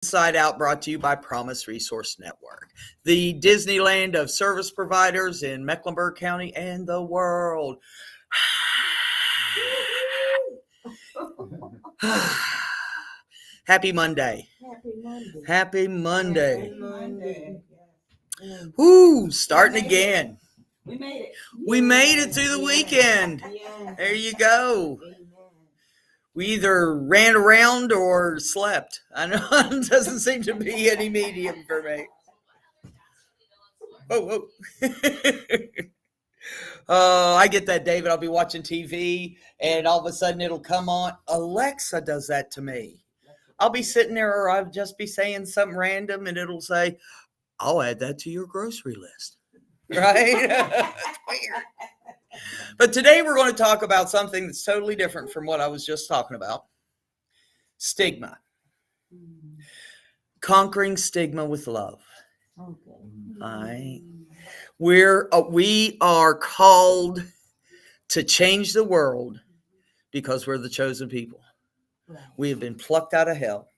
Inside Out brought to you by Promise Resource Network, the Disneyland of service providers in Mecklenburg County and the world. Happy Monday. Happy Monday. Happy Monday. Happy Monday. Woo, starting again. We made it. We made it through the weekend. Yeah. There you go. Amen. We either ran around or slept. I know it doesn't seem to be any medium for me. Oh, oh, I get that, David. I'll be watching TV and all of a sudden it'll come on. Alexa does that to me. I'll be sitting there or I'll just be saying something random and it'll say, I'll add that to your grocery list. Right? It's weird. But today we're going to talk about something that's totally different from what I was just talking about. Stigma. Conquering stigma with love. Okay. All right. We are called to change the world because we're the chosen people. Right. We have been plucked out of hell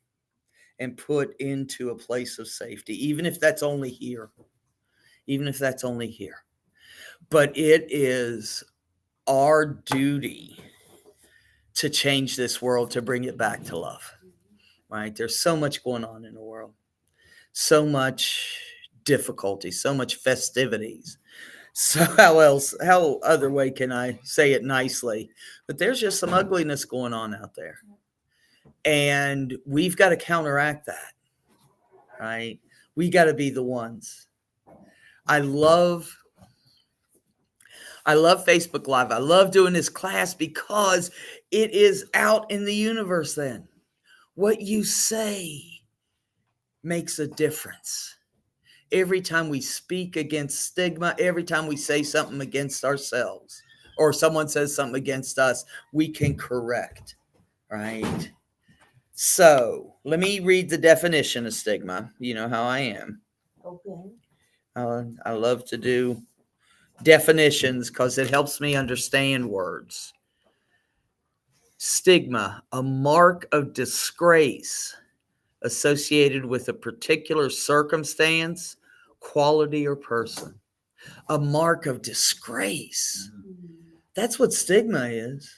and put into a place of safety, even if that's only here. Even if that's only here. But it is our duty to change this world, to bring it back to love. Right? There's so much going on in the world. So much difficulty, so much festivities. So how other way can I say it nicely? But there's just some ugliness going on out there. And we've got to counteract that. Right? We got to be the ones. I love Facebook Live. I love doing this class because it is out in the universe then. What you say makes a difference. Every time we speak against stigma, every time we say something against ourselves or someone says something against us, we can correct, right? So let me read the definition of stigma. You know how I am. Okay. I love to do definitions because it helps me understand words. Stigma, a mark of disgrace associated with a particular circumstance, quality, or person. A mark of disgrace. That's what stigma is,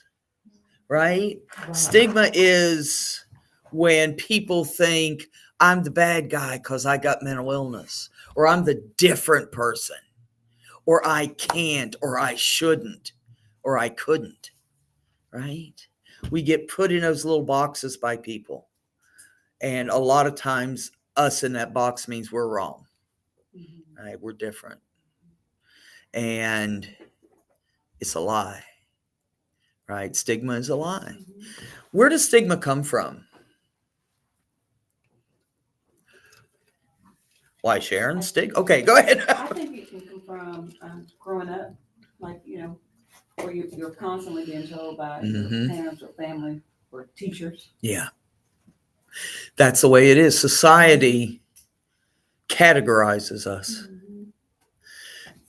right? Stigma is when people think I'm the bad guy because I got mental illness, or I'm the different person, or I can't, or I shouldn't, or I couldn't, right? We get put in those little boxes by people. And a lot of times us in that box means we're wrong, right? We're different. And it's a lie, right? Stigma is a lie. Where does stigma come from? Why, Sharon? Okay, go ahead. I think it can come from growing up, like, where you're constantly being told by your parents or family or teachers. Yeah. That's the way it is. Society categorizes us.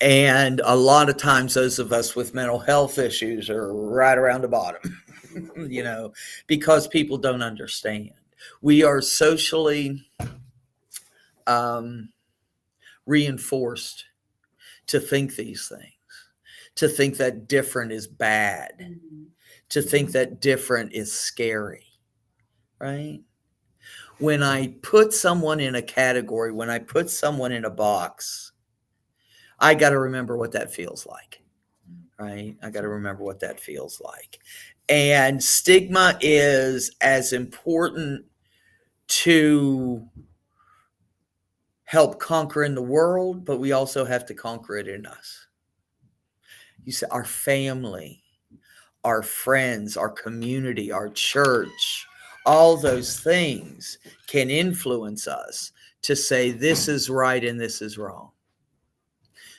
And a lot of times those of us with mental health issues are right around the bottom, because people don't understand. We are socially reinforced to think these things, to think that different is bad, to think that different is scary, right? When I put someone in a category, when I put someone in a box, I got to remember what that feels like, right? I got to remember what that feels like. And stigma is as important to help conquer in the world, but we also have to conquer it in us. You say our family, our friends, our community, our church, all those things can influence us to say this is right and this is wrong.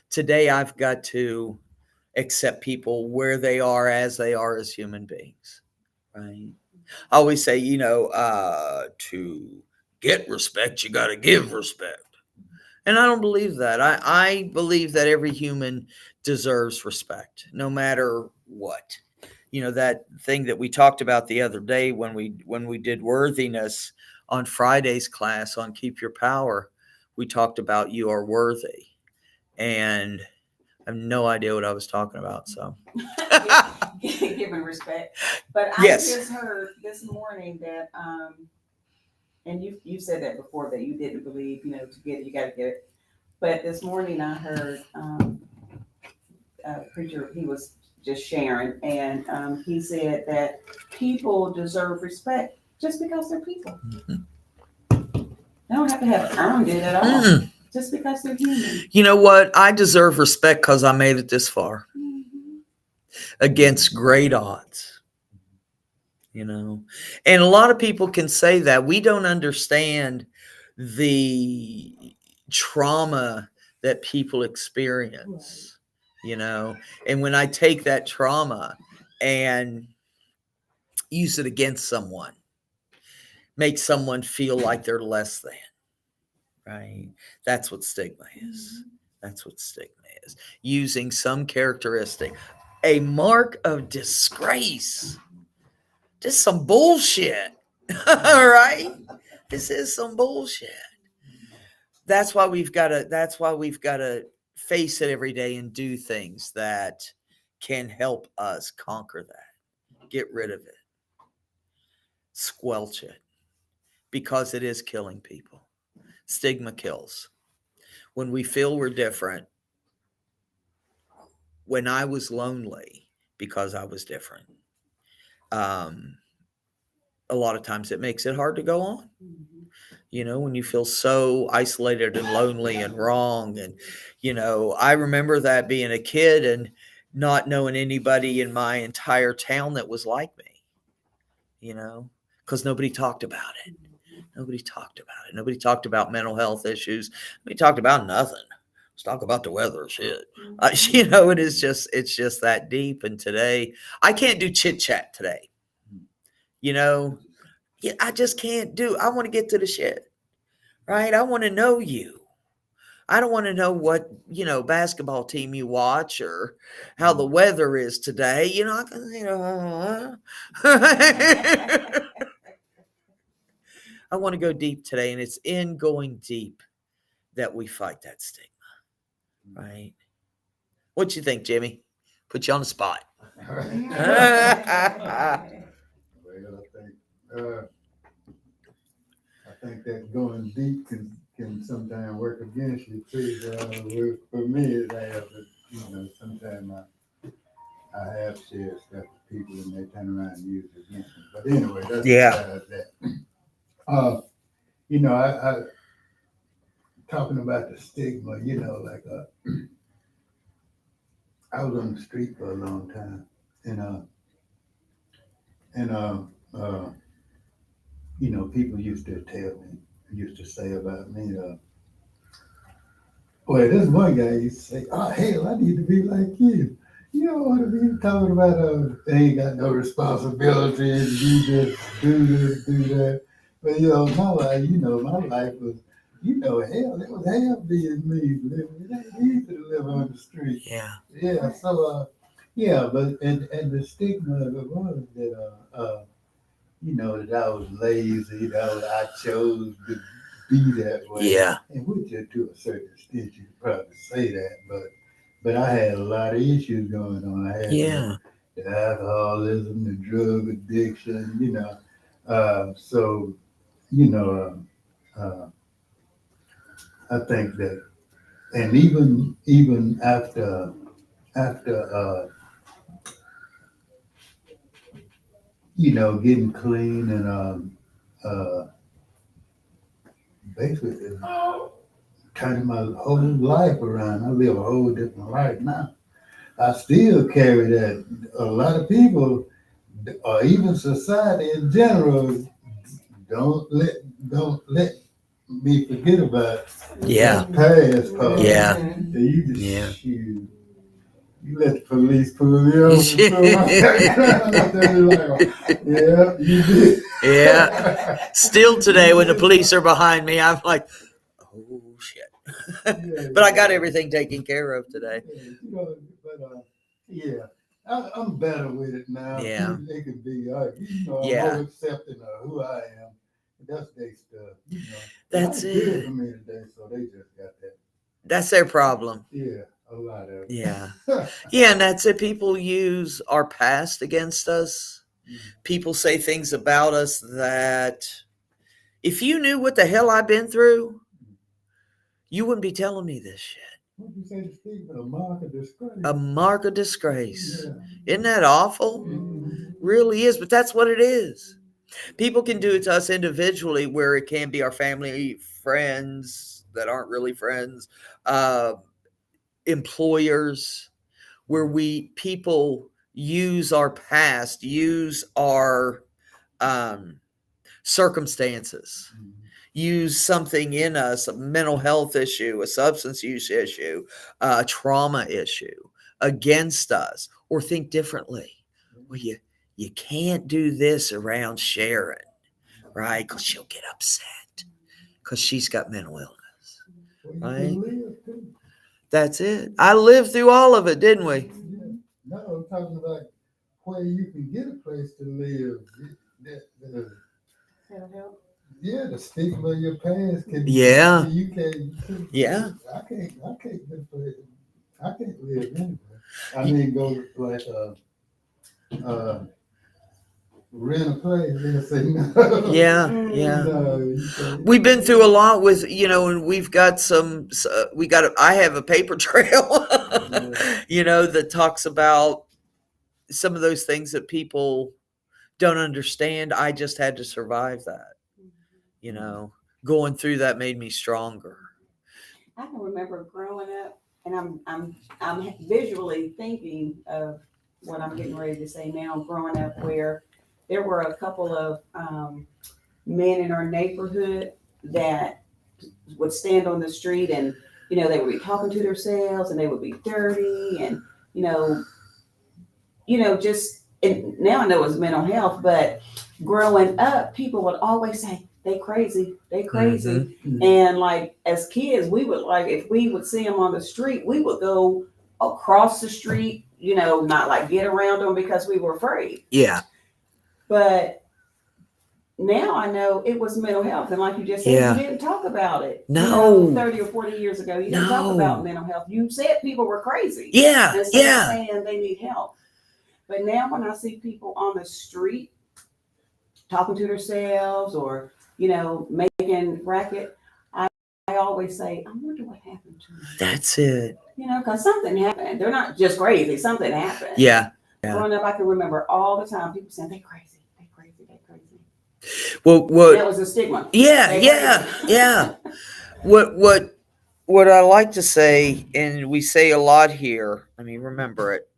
Today, I've got to accept people where they are as human beings, right? I always say, to get respect, you got to give respect. And I don't believe that. I believe that every human deserves respect, no matter what. That thing that we talked about the other day when we did worthiness on Friday's class on Keep Your Power, we talked about you are worthy. And I have no idea what I was talking about. So Giving respect. But I Yes. just heard this morning that, and you said that before, that you didn't believe, you got to get it. But this morning I heard a preacher, he was just sharing, and he said that people deserve respect just because they're people. They don't have to have earned it at all. Mm. Just because they're human. You know what? I deserve respect because I made it this far against great odds. And a lot of people can say that. We don't understand the trauma that people experience, and when I take that trauma and use it against someone, make someone feel like they're less than, right? That's what stigma is. That's what stigma is. Using some characteristic, a mark of disgrace. Just some bullshit. All right? This is some bullshit. That's why we've got to face it every day and do things that can help us conquer that. Get rid of it. Squelch it. Because it is killing people. Stigma kills. When we feel we're different, when I was lonely because I was different, a lot of times it makes it hard to go on. When you feel so isolated and lonely and wrong. And, I remember that being a kid and not knowing anybody in my entire town that was like me, because nobody talked about it. Nobody talked about it. Nobody talked about mental health issues. Nobody talked about nothing. Let's talk about the weather, shit. It's just that deep. And today, I can't do chit chat today. I just can't do. I want to get to the shit, right? I want to know you. I don't want to know what, basketball team you watch or how the weather is today. I want to go deep today, and it's in going deep that we fight that stigma, right? What you think, Jimmy? Put you on the spot. I think that going deep can sometimes work against you too. For me, it has. Sometimes I have shared stuff with people and they turn around and use it against me. But anyway, that's besides that. I talking about the stigma. I was on the street for a long time, and people used to say about me, boy, this one guy used to say, oh, hell, I need to be like you. You don't want to be talking about, they ain't got no responsibilities, you just do this, do that. But, my life was, hell, it was hell being me. It ain't easy to live on the street. Yeah. Yeah, so, but, and the stigma of it was that, that I was lazy, that I chose to be that way. Yeah. And which to a certain extent you could probably say that, but I had a lot of issues going on. I had the alcoholism, the drug addiction, I think that, and even after getting clean and basically turning my whole life around. I live a whole different life now. I still carry that. A lot of people, or even society in general, don't let me forget about the past part. Yeah. You just you let the police pull you over. Yeah, you did. Yeah. Still today, when the police are behind me, I'm like, oh shit. But I got everything taken care of today. I'm better with it now. Yeah. It could be, I'm more accepting of who I am That's their stuff, you know. That's Life good it. for me today, so they just got that. That's their problem. Yeah, a lot of it. Yeah. Yeah, and that's it. People use our past against us. People say things about us that if you knew what the hell I've been through, you wouldn't be telling me this shit. What you say, the stigma, a mark of disgrace? A mark of disgrace. Yeah. Isn't that awful? Mhm. Really is, but that's what it is. People can do it to us individually, where it can be our family, friends that aren't really friends, employers, where people use our past, use our circumstances, use something in us, a mental health issue, a substance use issue, a trauma issue against us, or think differently. Well, you can't do this around Sharon, right? Because she'll get upset because she's got mental illness. Well, you Right. can live too. That's it. I lived through all of it, didn't we? Yeah. No, I'm talking about where you can get a place to live. That'll help. Yeah, the stigma of your past can. Yeah. You can't. Yeah. I can't live for it. I can't live anywhere. I mean, go like rent a place and say no. Yeah, yeah. No, you can't. We've been through a lot with, and we've got I have a paper trail, that talks about some of those things that people don't understand. I just had to survive that, going through that made me stronger. I can remember growing up, and I'm visually thinking of what I'm getting ready to say now. Growing up, where there were a couple of men in our neighborhood that would stand on the street, and they would be talking to themselves, and they would be dirty, and just. And now I know it's mental health, but growing up, people would always say, they crazy. Mhm. And like as kids, we would if we would see them on the street, we would go across the street, not like get around them because we were afraid. Yeah. But now I know it was mental health. And like you just said, Yeah. you didn't talk about it. No. 30 or 40 years ago, you didn't talk about mental health. You said people were crazy. Yeah. Instead Yeah. of saying they need help. But now when I see people on the street talking to themselves or, making racket, I always say, I wonder what happened to them. That's it. Because something happened. They're not just crazy. Something happened. Yeah. Growing up, I can remember all the time people saying, they crazy. Well, That was a stigma. Yeah, They yeah, crazy. yeah. What I like to say, and we say a lot here, remember it.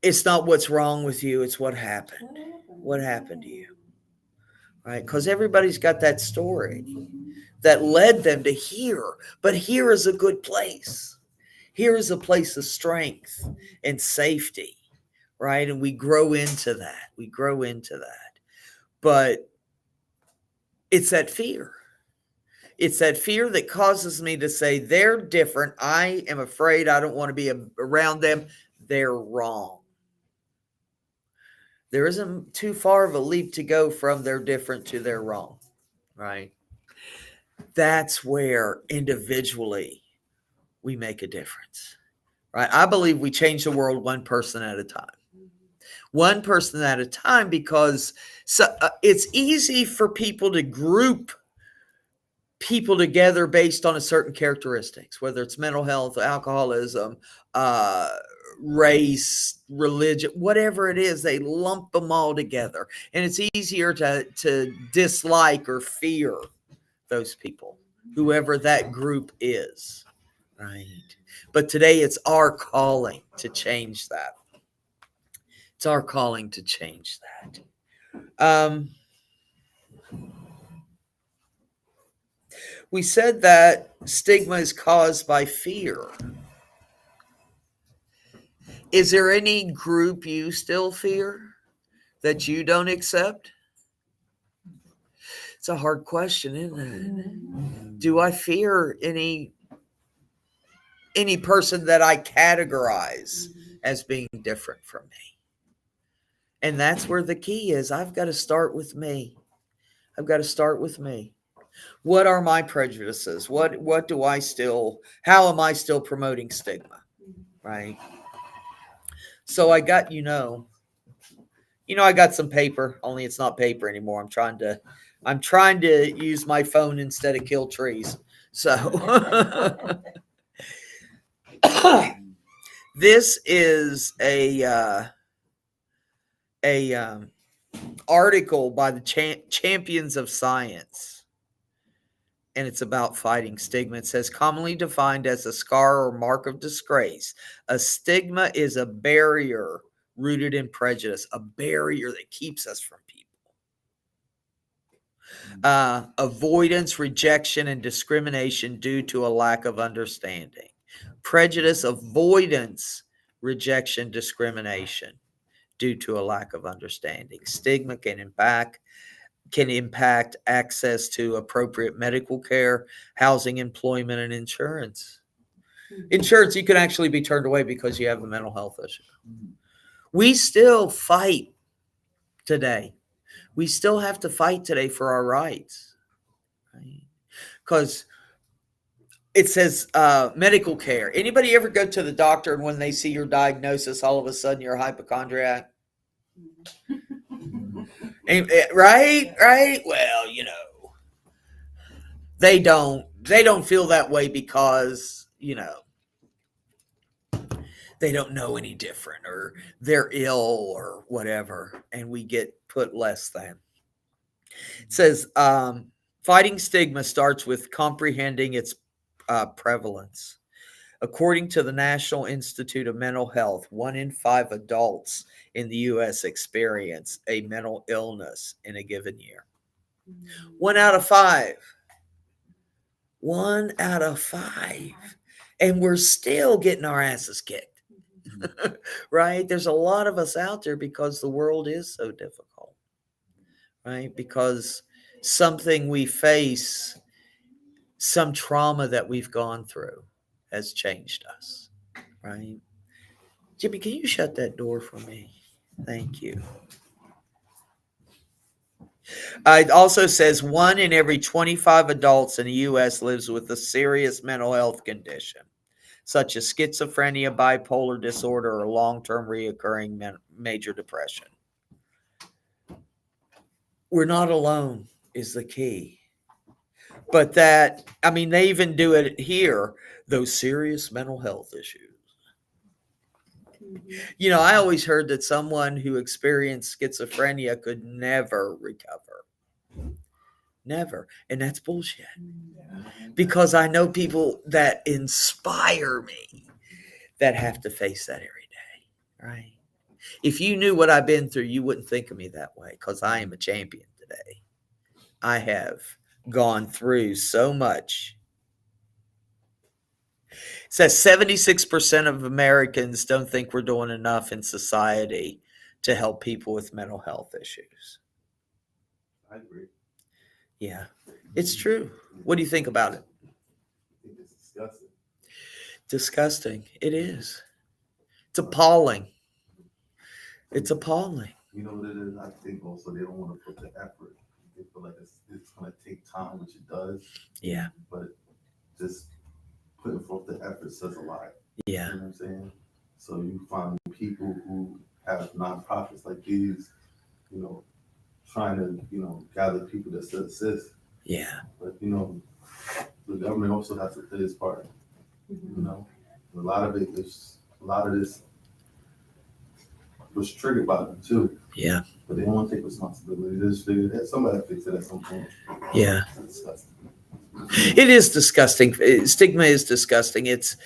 It's not what's wrong with you, it's what happened. What happened to you? Right? Because everybody's got that story that led them to here. But here is a good place. Here is a place of strength and safety. Right? And we grow into that. But it's that fear. It's that fear that causes me to say they're different. I am afraid. I don't want to be around them. They're wrong. There isn't too far of a leap to go from they're different to they're wrong, right? That's where individually we make a difference, right? I believe we change the world one person at a time. One person at a time, because it's easy for people to group people together based on a certain characteristics, whether it's mental health, alcoholism, race, religion, whatever it is, they lump them all together. And it's easier to dislike or fear those people, whoever that group is, right? But today it's our calling to change that. It's our calling to change that. We said that stigma is caused by fear. Is there any group you still fear that you don't accept? It's a hard question, isn't it? Do I fear any person that I categorize as being different from me? And that's where the key is. I've got to start with me. I've got to start with me. What are my prejudices? What do I still, how am I still promoting stigma? Right? So I got, I got some paper, only it's not paper anymore. I'm trying to use my phone instead of kill trees. So this is a article by the Champions of Science, and it's about fighting stigma. It says, commonly defined as a scar or mark of disgrace, a stigma is a barrier rooted in prejudice, a barrier that keeps us from people. Avoidance, rejection, and discrimination due to a lack of understanding. Prejudice, avoidance, rejection, discrimination due to a lack of understanding. Stigma can impact access to appropriate medical care, housing, employment, and insurance. Insurance, you can actually be turned away because you have a mental health issue. We still fight today. We still have to fight today for our rights, right? Because it says medical care. Anybody ever go to the doctor and when they see your diagnosis, all of a sudden you're a hypochondriac? Right? Well, they don't feel that way because, they don't know any different or they're ill or whatever, and we get put less than. It says fighting stigma starts with comprehending its prevalence. According to the National Institute of Mental Health, 1 in 5 adults in the U.S. experience a mental illness in a given year. 1 out of 5. 1 out of 5. And we're still getting our asses kicked. Right? There's a lot of us out there because the world is so difficult. Right? Because something we face, some trauma that we've gone through has changed us. Right? Jimmy, can you shut that door for me? Thank you. It also says 1 in every 25 adults in the U.S. lives with a serious mental health condition, such as schizophrenia, bipolar disorder, or long-term reoccurring major depression. We're not alone is the key. But they even do it here, those serious mental health issues. I always heard that someone who experienced schizophrenia could never recover. Never. And that's bullshit. Because I know people that inspire me that have to face that every day, right? If you knew what I've been through, you wouldn't think of me that way because I am a champion today. I have gone through so much. It says 76% of Americans don't think we're doing enough in society to help people with mental health issues. I agree. Yeah, it's true. What do you think about it? I think it's disgusting. Disgusting. It is. It's appalling. It's appalling. You know what it is? I think also they don't want to put the effort. They feel like it's going to take time, which it does. Yeah. But just putting forth the effort says a lot. Yeah. You know what I'm saying? So you find people who have nonprofits like these, trying to, gather people that still assist. Yeah. But, the government also has to play its part. A lot of this was triggered by them too. Yeah. But they don't want to take responsibility. They just figure that somebody fix it at some point. Yeah. It's disgusting. It is disgusting. Stigma is disgusting. It's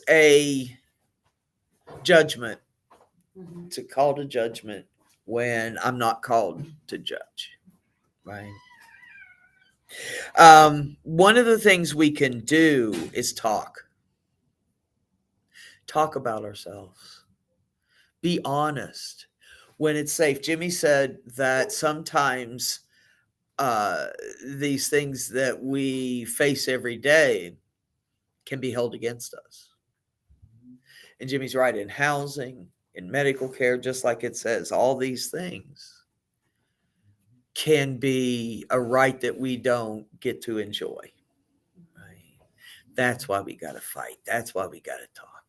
a judgment. To call to judgment when I'm not called to judge. Right. One of the things we can do is talk about ourselves. Be honest when it's safe. Jimmy said that sometimes these things that we face every day can be held against us. And Jimmy's right, in housing, in medical care, just like it says, all these things can be a right that we don't get to enjoy. Right? That's why we got to fight. That's why we got to talk.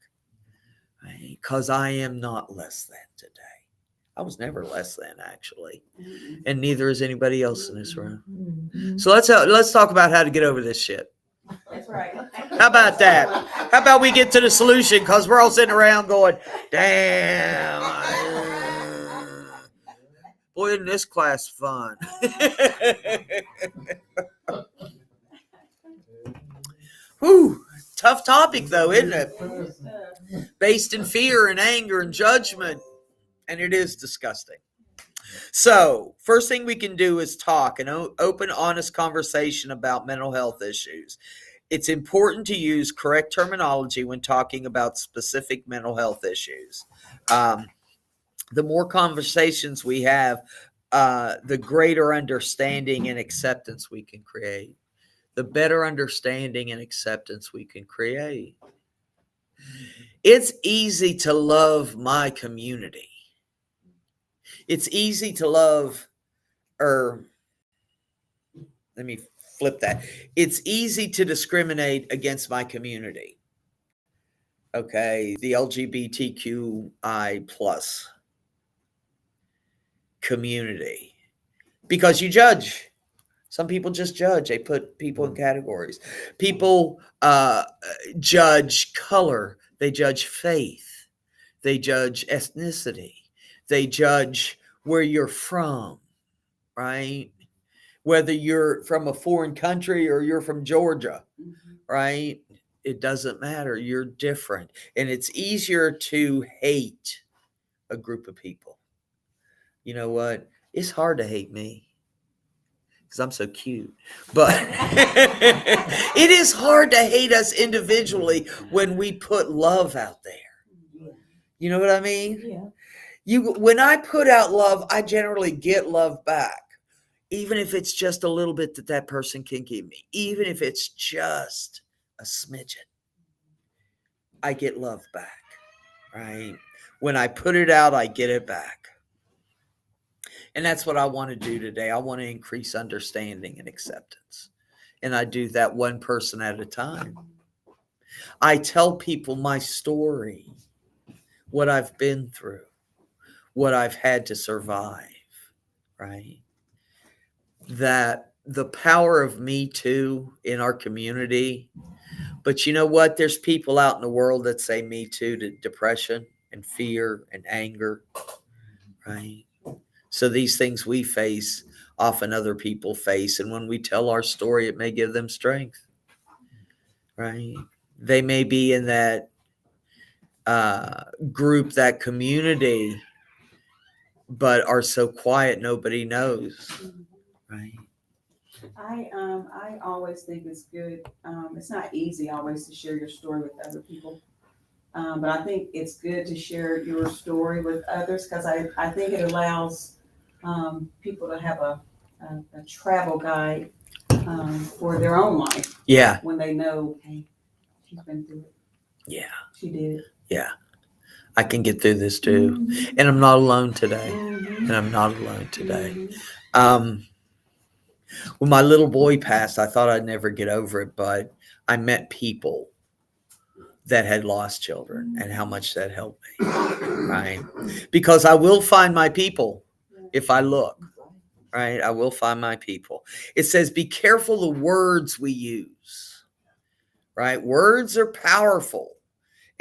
Because I am not less than today. I was never less than, actually, and neither is anybody else in this room. So let's talk about how to get over this shit. That's right. How about that? How about we get to the solution? Because we're all sitting around going, damn. Boy, isn't this class fun? Whew, tough topic, though, isn't it? Based in fear and anger and judgment. And it is disgusting. So, first thing we can do is talk, an open, honest conversation about mental health issues. It's important to use correct terminology when talking about specific mental health issues. The more conversations we have, the greater understanding and acceptance we can create. The better understanding and acceptance we can create. It's easy to love my community. It's easy to love, or let me flip that. It's easy to discriminate against my community. Okay, the LGBTQI plus community. Because you judge. Some people just judge. They put people in categories. People judge color. They judge faith. They judge ethnicity. They judge where you're from, right? Whether you're from a foreign country or you're from Georgia, right? It doesn't matter. You're different. And it's easier to hate a group of people. You know what? It's hard to hate me because I'm so cute. But it is hard to hate us individually when we put love out there. You know what I mean? Yeah. When I put out love, I generally get love back, even if it's just a little bit that person can give me, even if it's just a smidgen. I get love back, right? When I put it out, I get it back. And that's what I want to do today. I want to increase understanding and acceptance. And I do that one person at a time. I tell people my story, what I've been through, what I've had to survive, right? That the power of Me Too in our community. But you know what? There's people out in the world that say Me Too to depression and fear and anger, right? So these things we face, often other people face. And when we tell our story, it may give them strength, right? They may be in that group, that community, but are so quiet nobody knows, right? I always think it's good. It's not easy always to share your story with other people. But I think it's good to share your story with others because I think it allows people to have a travel guide for their own life. Yeah. When they know, hey, she's been through it. Yeah. She did. Yeah. I can get through this too. And I'm not alone today. And I'm not alone today. When my little boy passed, I thought I'd never get over it, but I met people that had lost children and how much that helped me, right? Because I will find my people if I look, right? I will find my people. It says, be careful the words we use, right? Words are powerful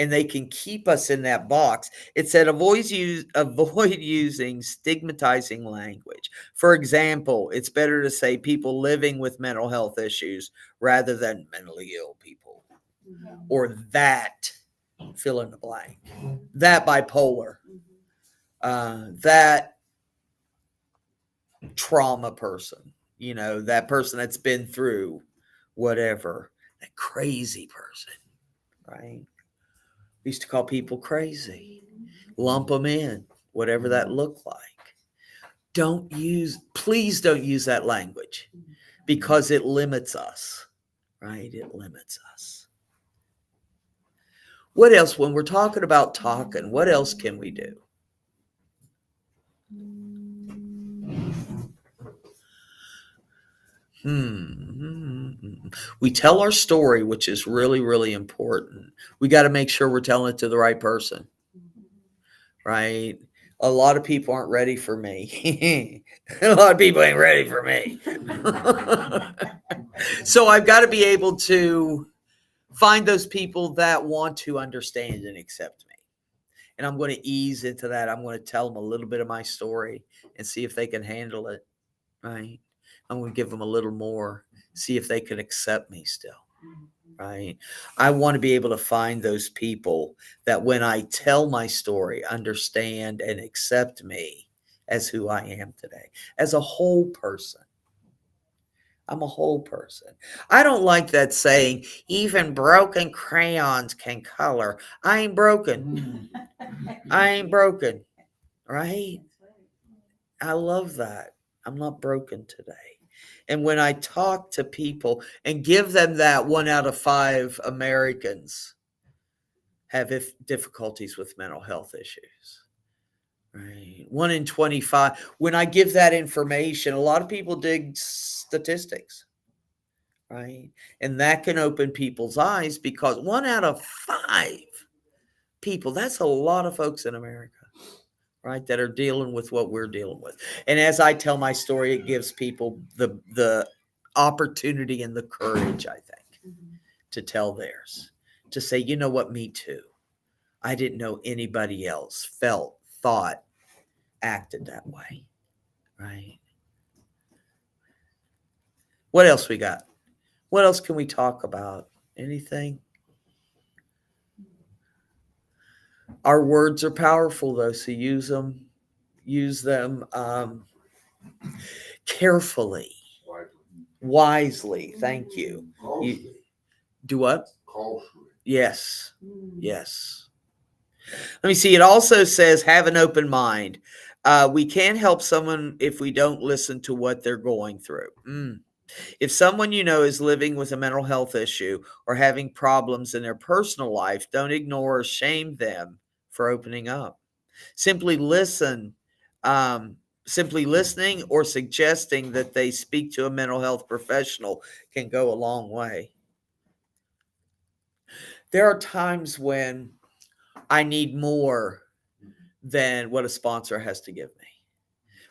and they can keep us in that box. It said, avoid using stigmatizing language. For example, it's better to say people living with mental health issues rather than mentally ill people. Or that, fill in the blank, that bipolar, that trauma person, that person that's been through whatever, that crazy person, right? We used to call people crazy, lump them in, whatever that looked like. Please don't use that language because it limits us, right? It limits us. What else, when we're talking about talking, what else can we do? We tell our story, which is really, really important. We got to make sure we're telling it to the right person, right? A lot of people aren't ready for me. A lot of people ain't ready for me. So I've got to be able to find those people that want to understand and accept me. And I'm going to ease into that. I'm going to tell them a little bit of my story and see if they can handle it, right? I'm going to give them a little more, see if they can accept me still, right? I want to be able to find those people that when I tell my story, understand and accept me as who I am today, as a whole person. I'm a whole person. I don't like that saying, even broken crayons can color. I ain't broken. I ain't broken, right? I love that. I'm not broken today. And when I talk to people and give them that 1 out of 5 Americans have difficulties with mental health issues, right? 1 in 25. When I give that information, a lot of people dig statistics, right? And that can open people's eyes because 1 out of 5 people, that's a lot of folks in America, right, that are dealing with what we're dealing with. And as I tell my story, it gives people the opportunity and the courage, I think, to tell theirs, to say, you know what, me too. I didn't know anybody else felt, thought, acted that way, right? What else we got? What else can we talk about? Anything? Our words are powerful, though, so use them carefully, wisely. Thank you. You do what? Yes. Yes. Let me see. It also says have an open mind. We can't help someone if we don't listen to what they're going through. If someone you know is living with a mental health issue or having problems in their personal life, don't ignore or shame them for opening up. Simply listen. Simply listening or suggesting that they speak to a mental health professional can go a long way. There are times when I need more than what a sponsor has to give me.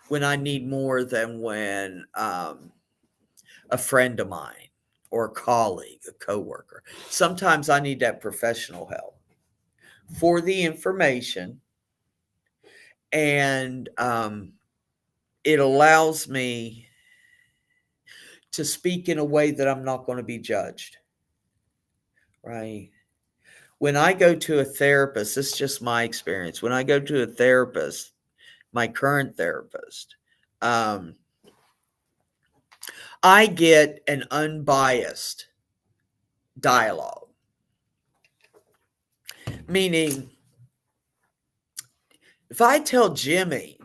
When I need more than when a friend of mine or a colleague, a coworker. Sometimes I need that professional help for the information, and it allows me to speak in a way that I'm not going to be judged, right? When I go to a therapist, this is just my experience. When I go to a therapist, my current therapist, I get an unbiased dialogue. Meaning, if I tell Jimmy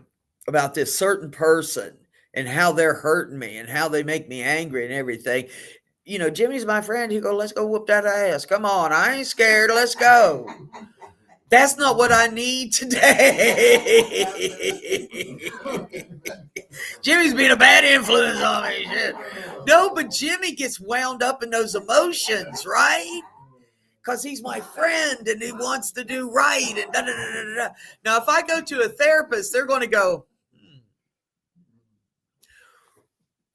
about this certain person and how they're hurting me and how they make me angry and everything, you know, Jimmy's my friend. He go, let's go whoop that ass. Come on, I ain't scared. Let's go. That's not what I need today. Jimmy's being a bad influence on me. Shit. No, but Jimmy gets wound up in those emotions, right? Because he's my friend and he wants to do right. And da, da, da, da, da. Now, if I go to a therapist, they're going to go,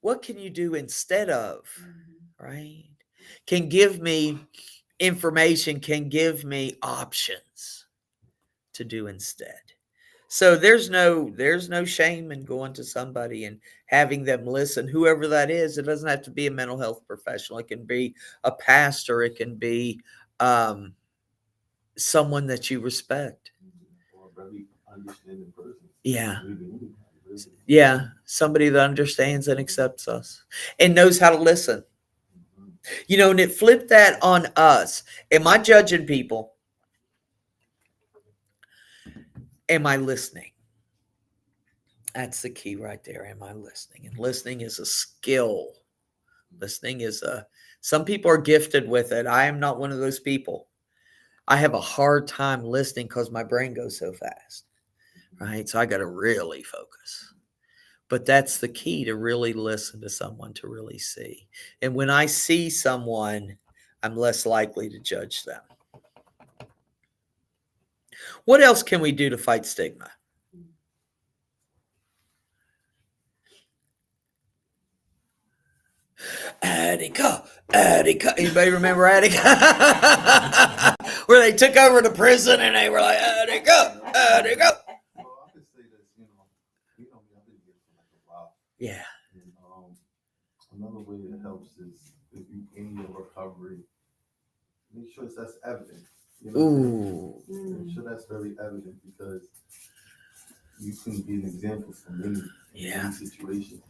what can you do instead of, right? Can give me information, can give me options to do instead. So there's no shame in going to somebody and having them listen, whoever that is. It doesn't have to be a mental health professional. It can be a pastor. It can be someone that you respect. Or a very understanding person. Yeah. Yeah. Somebody that understands and accepts us and knows how to listen. You know, and it flipped that on us. Am I judging people? Am I listening? That's the key right there. Am I listening? And listening is a skill. Listening is some people are gifted with it. I am not one of those people. I have a hard time listening because my brain goes so fast, right? So I got to really focus. But that's the key, to really listen to someone, to really see. And when I see someone, I'm less likely to judge them. What else can we do to fight stigma? Attica, Attica. Anybody remember Attica? Where they took over the prison and they were like, Attica, Attica. Well, I could say this, I've been here for like a while. Yeah. And another way that helps is if you in your recovery, make sure that's evident. You know what I'm saying? Ooh. Make sure that's very evident, because you can be an example for many Yeah. many situations.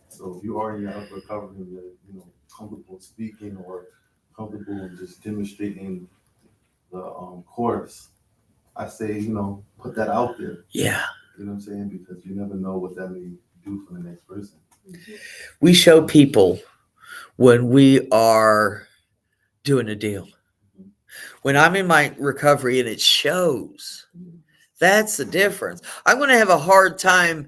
So if you already out of recovery and you're comfortable speaking or comfortable in just demonstrating the course, I say, put that out there. Yeah. You know what I'm saying? Because you never know what that may do for the next person. We show people when we are doing a deal. When I'm in my recovery and it shows, that's the difference. I'm going to have a hard time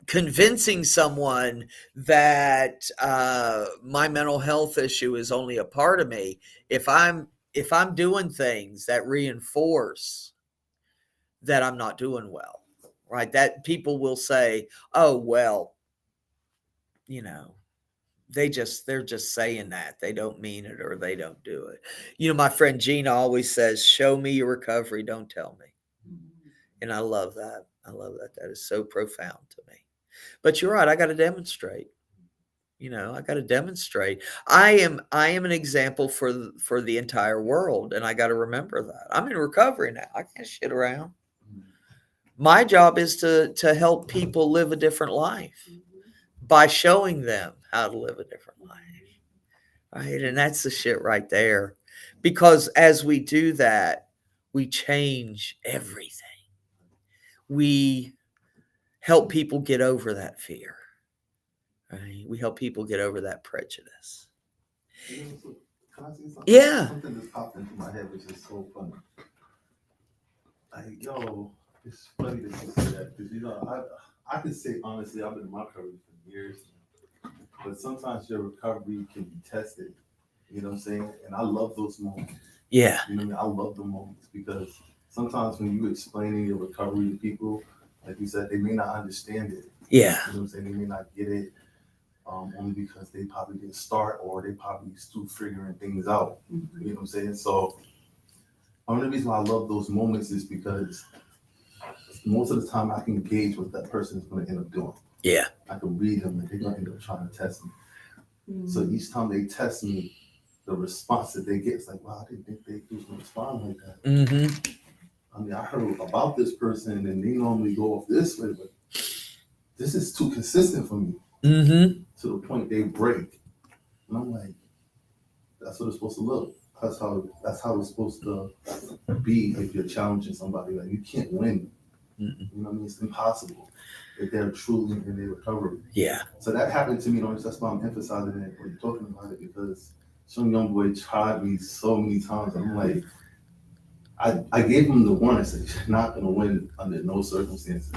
convincing someone that my mental health issue is only a part of me if I'm doing things that reinforce that I'm not doing well, right? That people will say, "Oh, well, they're just saying that. They don't mean it, or they don't do it." My friend Gina always says, "Show me your recovery, don't tell me." And I love that. I love that. That is so profound to me. But you're right. I got to demonstrate. I got to demonstrate. I am an example for the entire world, and I got to remember that. I'm in recovery now. I can't shit around. My job is to help people live a different life by showing them how to live a different life. Right? And that's the shit right there. Because as we do that, we change everything. We help people get over that fear. Right? We help people get over that prejudice. So can I say something? Yeah. Something just popped into my head, which is so funny. It's funny that you say that, because I can say honestly, I've been in my recovery for years, but sometimes your recovery can be tested. You know what I'm saying? And I love those moments. Yeah. You know what I mean? I love the moments, because sometimes when you explaining your recovery to people, like you said, they may not understand it. Yeah. You know what I'm saying? They may not get it, only because they probably didn't start, or they probably still figuring things out. You know what I'm saying? So one of the reasons why I love those moments is because most of the time I can gauge what that person is going to end up doing. Yeah. I can read them, and they're going to end up trying to test me. So each time they test me, the response that they get is like, wow, I didn't think they was going to respond like that. Mm-hmm. I mean, I heard about this person, and they normally go off this way, but this is too consistent for me. Mm-hmm. To the point they break. And I'm like, that's what it's supposed to look. That's how it's supposed to be if you're challenging somebody. Like, you can't win. Mm-mm. You know what I mean? It's impossible if they're truly in their recovery. Yeah. So that happened to me. That's why I'm emphasizing it when you're talking about it, because some young boy tried me so many times. I'm like, I gave him the warning, I said, you're not going to win under no circumstances,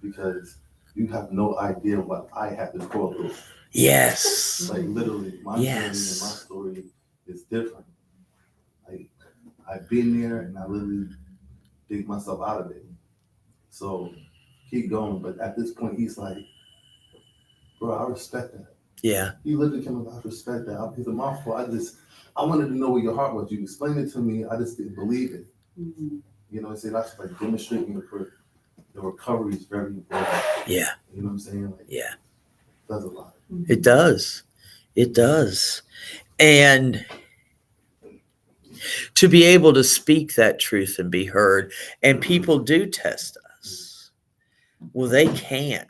because you have no idea what I had to go through. Yes. Like, literally, my journey and my Yes. story is different. Like, I've been there, and I literally dig myself out of it. So keep going. But at this point, he's like, bro, I respect that. Yeah. He literally came up, I respect that. It's my fault. I wanted to know where your heart was. You explained it to me. I just didn't believe it. You know what I'm saying? That's like demonstrating the recovery is very important. Yeah. You know what I'm saying? Like, Yeah. it does a lot. It does. It does. And to be able to speak that truth and be heard, and people do test us. Well, they can't,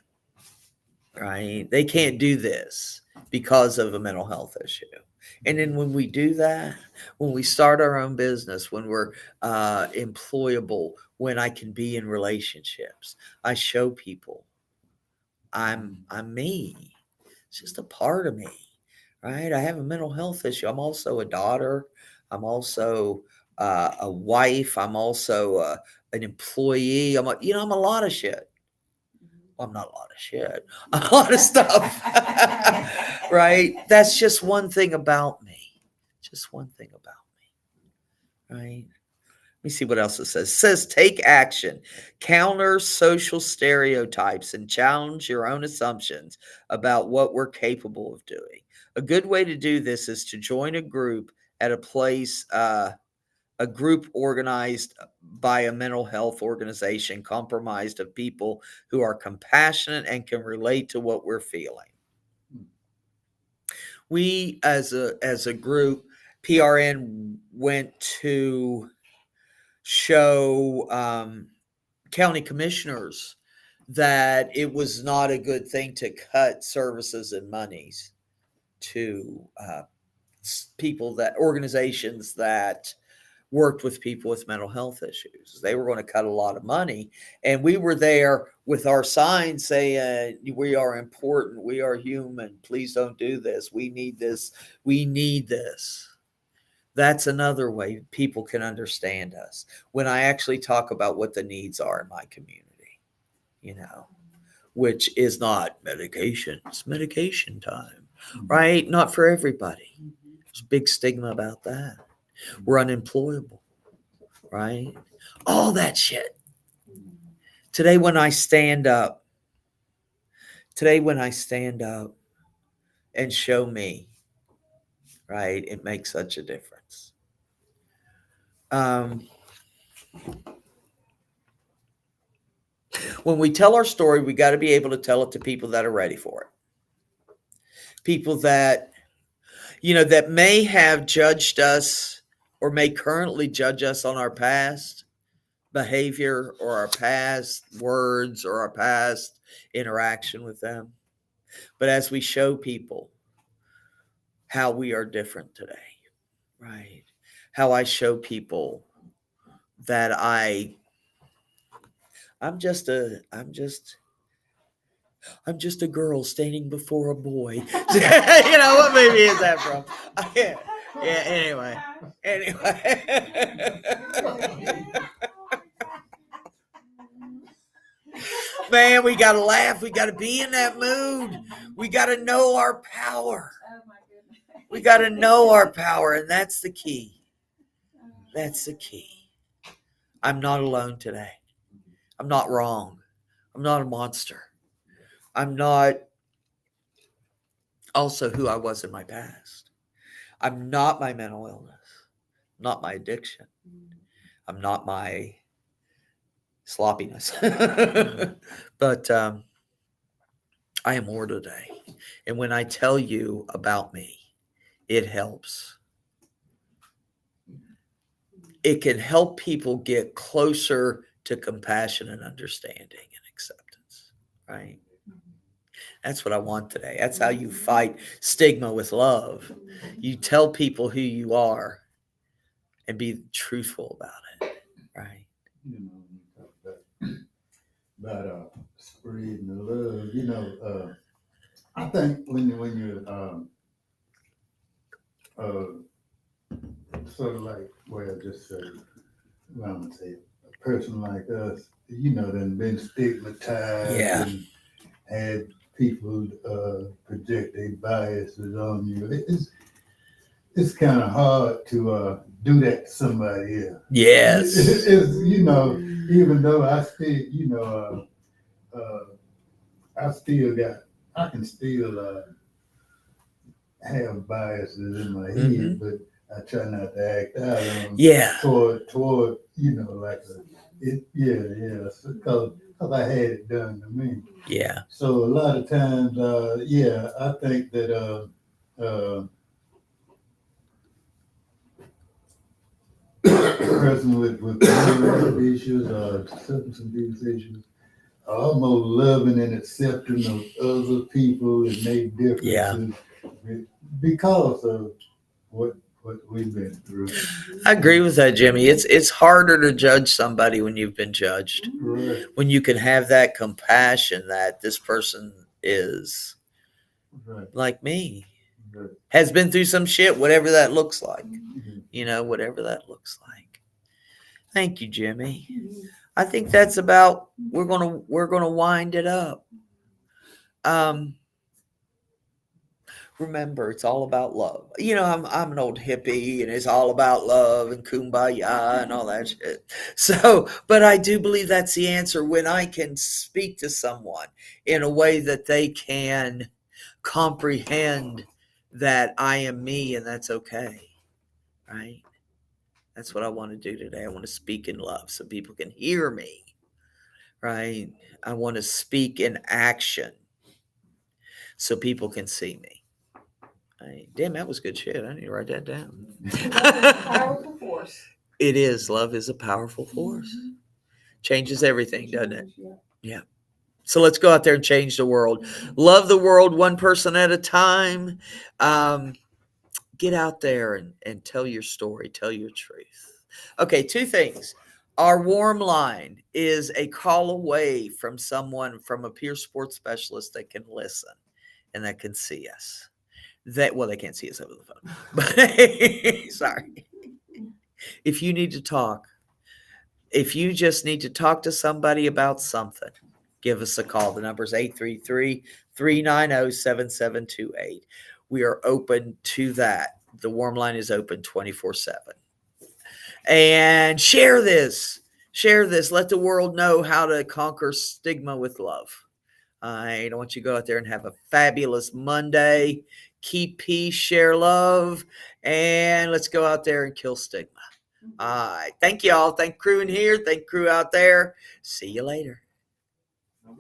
right? They can't do this because of a mental health issue. And then when we do that, when we start our own business, when we're employable, when I can be in relationships, I show people I'm me. It's just a part of me, right? I have a mental health issue. I'm also a daughter. I'm also a wife. I'm also an employee. I'm a lot of shit. Well, I'm not a lot of shit. A lot of stuff. Right? That's just one thing about me. Just one thing about me. Right? Let me see what else it says. It says take action, counter social stereotypes, and challenge your own assumptions about what we're capable of doing. A good way to do this is to join a group at a place, a group organized by a mental health organization comprised of people who are compassionate and can relate to what we're feeling. We, as a group, PRN went to show county commissioners that it was not a good thing to cut services and monies to organizations that worked with people with mental health issues. They were going to cut a lot of money. And we were there with our signs saying, we are important. We are human. Please don't do this. We need this. We need this. That's another way people can understand us. When I actually talk about what the needs are in my community, which is not medication. It's medication time, right? Not for everybody. There's a big stigma about that. We're unemployable, right? All that shit. Today when I stand up and show me, right, it makes such a difference. When we tell our story, we got to be able to tell it to people that are ready for it. People that, that may have judged us or may currently judge us on our past behavior or our past words or our past interaction with them. But as we show people how we are different today, right? How I show people that I'm just a girl standing before a boy. What movie is that from? Yeah. Anyway. Man, we got to laugh. We got to be in that mood. We got to know our power. Oh my goodness. We got to know our power, and that's the key. That's the key. I'm not alone today. I'm not wrong. I'm not a monster. I'm not also who I was in my past. I'm not my mental illness, not my addiction. I'm not my sloppiness. But I am more today. And when I tell you about me, it helps. It can help people get closer to compassion and understanding and acceptance, right? That's what I want today. That's how you fight stigma with love. You tell people who you are and be truthful about it, right? When you talk about spreading the love, I think when you're sort of like, well, just say, well, I'm gonna say, a person like us, then been stigmatized and had people project their biases on you. It's kind of hard to do that to somebody else. Yes. It's even though I still, I can still have biases in my head, but I try not to act out on them. Yeah. Toward because I had it done to me. Yeah. So a lot of times, I think that person with mental issues or substance abuse issues are almost loving and accepting of other people and their differences because of what we've been through. I agree with that, Jimmy. It's harder to judge somebody when you've been judged. Right. When you can have that compassion that this person is like me, has been through some shit, whatever that looks like. Whatever that looks like. Thank you, Jimmy. I think that's about, we're gonna wind it up. Remember, it's all about love. I'm an old hippie, and it's all about love and kumbaya and all that shit. So, but I do believe that's the answer when I can speak to someone in a way that they can comprehend that I am me and that's okay, right? That's what I want to do today. I want to speak in love so people can hear me, right? I want to speak in action so people can see me. Damn, that was good shit. I need to write that down. Powerful force. It is. Love is a powerful force. Changes everything, doesn't it? Yeah. So let's go out there and change the world. Love the world one person at a time. Get out there and tell your story. Tell your truth. Okay, 2 things. Our warm line is a call away from someone, from a peer sports specialist that can listen and that can see us. They can't see us over the phone. But sorry. If you need to talk, if you just need to talk to somebody about something, give us a call. The number is 833-390-7728. We are open to that. The warm line is open 24/7. And share this. Share this. Let the world know how to conquer stigma with love. I want you to go out there and have a fabulous Monday. Keep peace, share love, and let's go out there and kill stigma. All right. Thank you all. Thank crew in here. Thank crew out there. See you later.